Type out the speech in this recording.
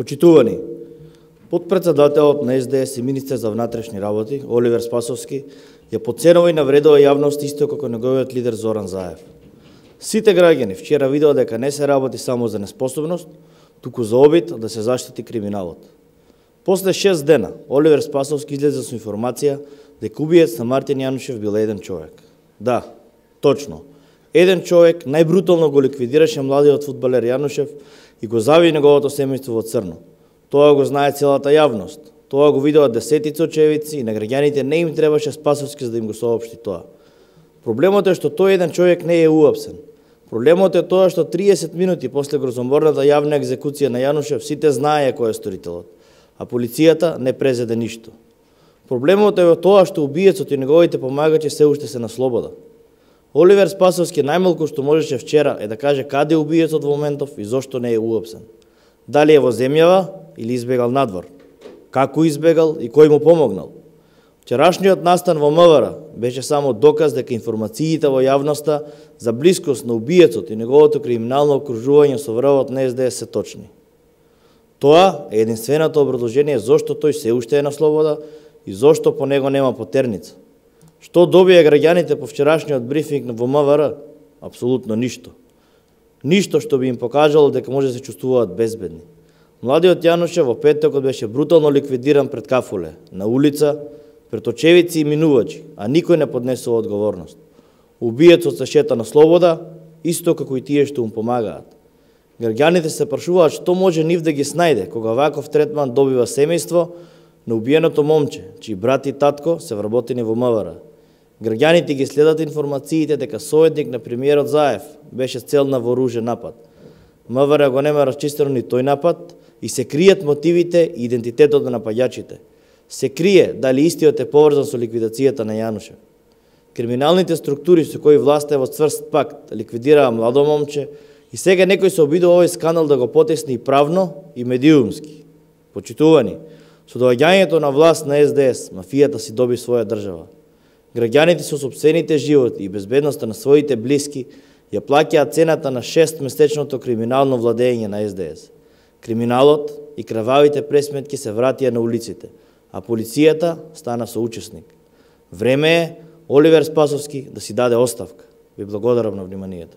Почитувани, подпредседателот на СДС и министер за внатрешни работи, Оливер Спасовски, ја подценува и навредува јавност исто како неговиот лидер Зоран Заев. Сите граѓани вчера видеа дека не се работи само за неспособност, туку за обид да се заштити криминалот. После 6 дена, Оливер Спасовски излезе со информација дека убиец на Мартин Јанушев бил еден човек. Да, точно. Еден човек најбрутално го ликвидираше младиот фудбалер Јанушев и го зави неговото семејство во црно. Тоа го знае целата јавност. Тоа го видеа десетици очевидци и на граѓаните не им требаше Спасовски за да им го соопшти тоа. Проблемот е што тој еден човек не е уапсен. Проблемот е тоа што 30 минути после грозоморната јавна екзекуција на Јанушев сите знае кој е сторителот, а полицијата не презеде ништо. Проблемот е во тоа што убиецот и неговите помагачи се уште се на слобода. Оливер Спасовски најмалку што можеше вчера е да каже каде е убиецот во моментов и зошто не е уапсен. Дали е во земјава или избегал надвор? Како избегал и кој му помогнал? Вчерашниот настан во МВР беше само доказ дека информациите во јавноста за блискост на убиецот и неговото криминално окружување со врвот на СДС се точни. Тоа е единственото образложение зошто тој се уште е на слобода и зошто по него нема потерница. Што добија граѓаните по вчерашниот брифинг во МВР? Апсолутно ништо. Ништо што би им покажало дека може да се чувствуваат безбедни. Младиот Јанушев во петокот беше брутално ликвидиран пред кафуле, на улица, пред очевидци и минувачи, а никој не поднесува одговорност. Убиецот се шета на слобода, исто како и тие што му помагаат. Граѓаните се прашуваат што може нив да ги снајде кога ваков третман добива семејство на убиеното момче, чии брат и татко се вработени во МВР. Граѓаните ги следат информациите дека советник на премиерот Заев беше цел на вооружен напад. МВР го нема расчистено ни тој напад и се кријат мотивите и идентитетот на напаѓачите. Се крие дали истиот е поврзан со ликвидацијата на Јанушев. Криминалните структури со кои власта е во цврст пакт ликвидираа младо момче и сега некој се обидува овој скандал да го потесни и правно и медиумски. Почитувани, со доаѓањето на власт на СДС, мафијата си доби своја држава. Граѓаните со сопствените животи и безбедноста на своите блиски ја плаќаат цената на 6-месечното криминално владење на СДС. Криминалот и крававите пресметки се вратија на улиците, а полицијата стана соучесник. Време е Оливер Спасовски да си даде оставка. Ви благодарам на вниманието.